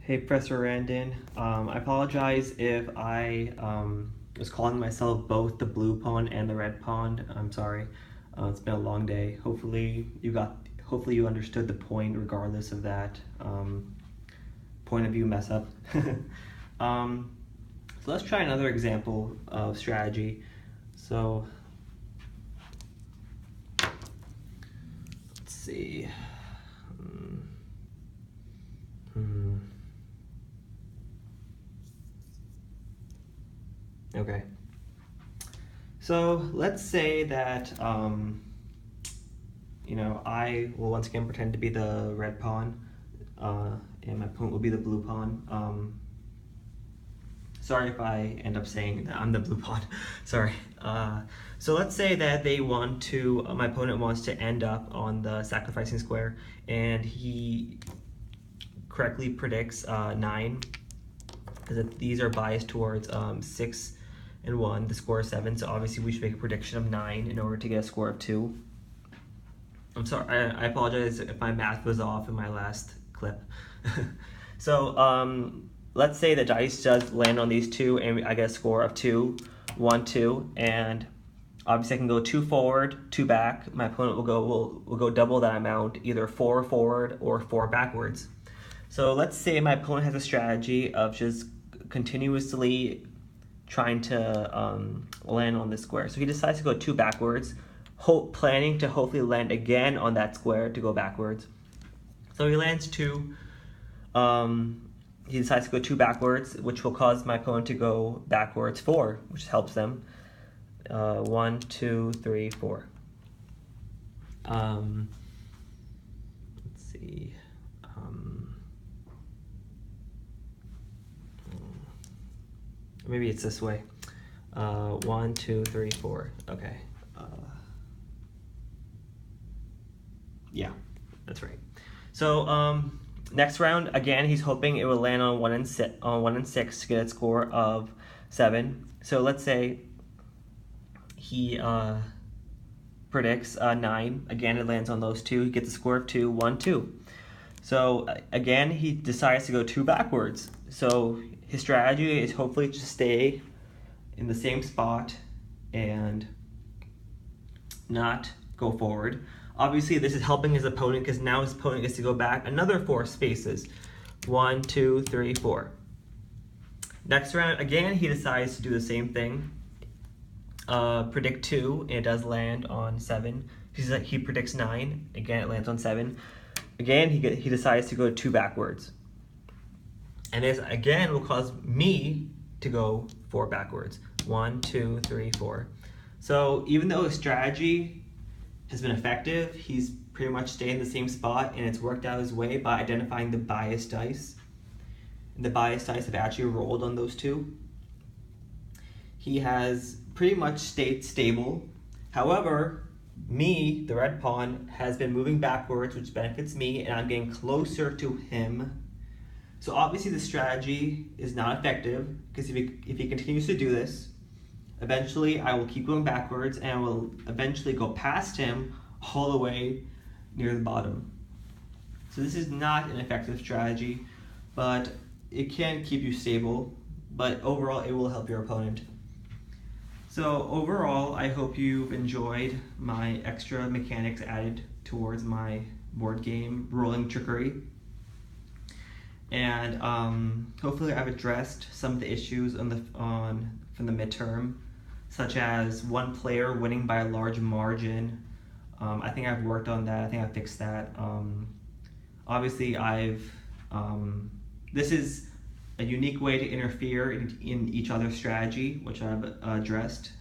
Hey, Professor Randon. I apologize if I was calling myself both the blue pawn and the red pawn. I'm sorry. It's been a long day. Hopefully you understood the point regardless of that point of view mess up. So let's try another example of strategy. So let's see. Okay. So let's say that I will once again pretend to be the red pawn, and my opponent will be the blue pawn. Sorry if I end up saying that I'm the blue pawn. Sorry. So let's say that my opponent wants to end up on the sacrificing square, and he correctly predicts 9, because these are biased towards 6 and 1, the score is 7, so obviously we should make a prediction of 9 in order to get a score of 2. I'm sorry, I apologize if my math was off in my last clip. So let's say the dice does land on these two and I get a score of 2, 1, 2, and obviously I can go 2 forward, 2 back. My opponent will go double that amount, either 4 forward or 4 backwards. So let's say my opponent has a strategy of just continuously trying to land on this square. So he decides to go 2 backwards, planning to hopefully land again on that square to go backwards. So he lands 2. He decides to go 2 backwards, which will cause my opponent to go backwards 4, which helps them. 1, 2, 3, 4. Let's see. Maybe it's this way. 1, 2, 3, 4. Okay. Yeah, that's right. So next round, again, he's hoping it will land on 1 and 6 to get a score of 7. So let's say he predicts 9. Again, it lands on those 2. He gets a score of 2, 1, 2. So again, he decides to go 2 backwards. So his strategy is hopefully to stay in the same spot and not go forward. Obviously, this is helping his opponent because now his opponent gets to go back another 4 spaces. 1, 2, 3, 4. Next round, again, he decides to do the same thing. Predict 2, and it does land on 7. He predicts 9. Again, it lands on 7. Again, he decides to go 2 backwards. And this, again, will cause me to go 4 backwards. 1, 2, 3, 4. So even though his strategy has been effective, he's pretty much stayed in the same spot, and it's worked out his way by identifying the biased dice. And the biased dice have actually rolled on those 2. He has pretty much stayed stable. However, me, the red pawn, has been moving backwards, which benefits me, and I'm getting closer to him. So obviously the strategy is not effective, because if he continues to do this, eventually I will keep going backwards, and I will eventually go past him all the way near the bottom. So this is not an effective strategy, but it can keep you stable, but overall it will help your opponent. So overall, I hope you've enjoyed my extra mechanics added towards my board game, Rolling Trickery. And hopefully I've addressed some of the issues from the midterm, such as one player winning by a large margin. I think I've worked on that. I think I fixed that. Obviously, this is a unique way to interfere in each other's strategy, which I've addressed.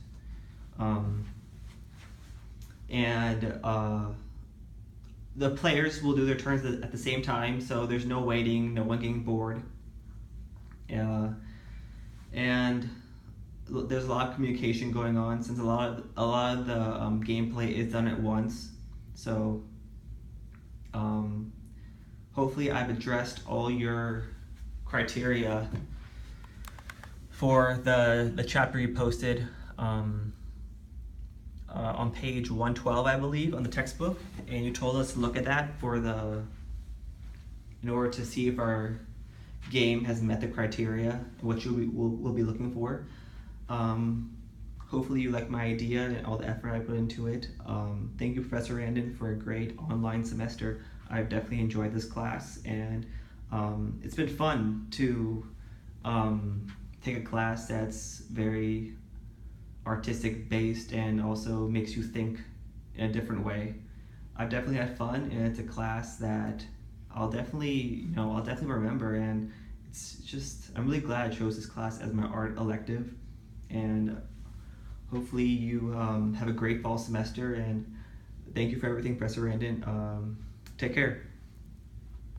The players will do their turns at the same time, so there's no waiting, no one getting bored. And there's a lot of communication going on, since a lot of the gameplay is done at once. So hopefully I've addressed all your criteria for the chapter you posted on page 112, I believe, on the textbook, and you told us to look at that in order to see if our game has met the criteria, what will be looking for. Hopefully you like my idea and all the effort I put into it. Thank you, Professor Randon, for a great online semester. I've definitely enjoyed this class, and it's been fun to take a class that's very artistic based and also makes you think in a different way. I've definitely had fun, and it's a class that I'll definitely remember. And it's just, I'm really glad I chose this class as my art elective. And hopefully you have a great fall semester. And thank you for everything, Professor Randon. Take care.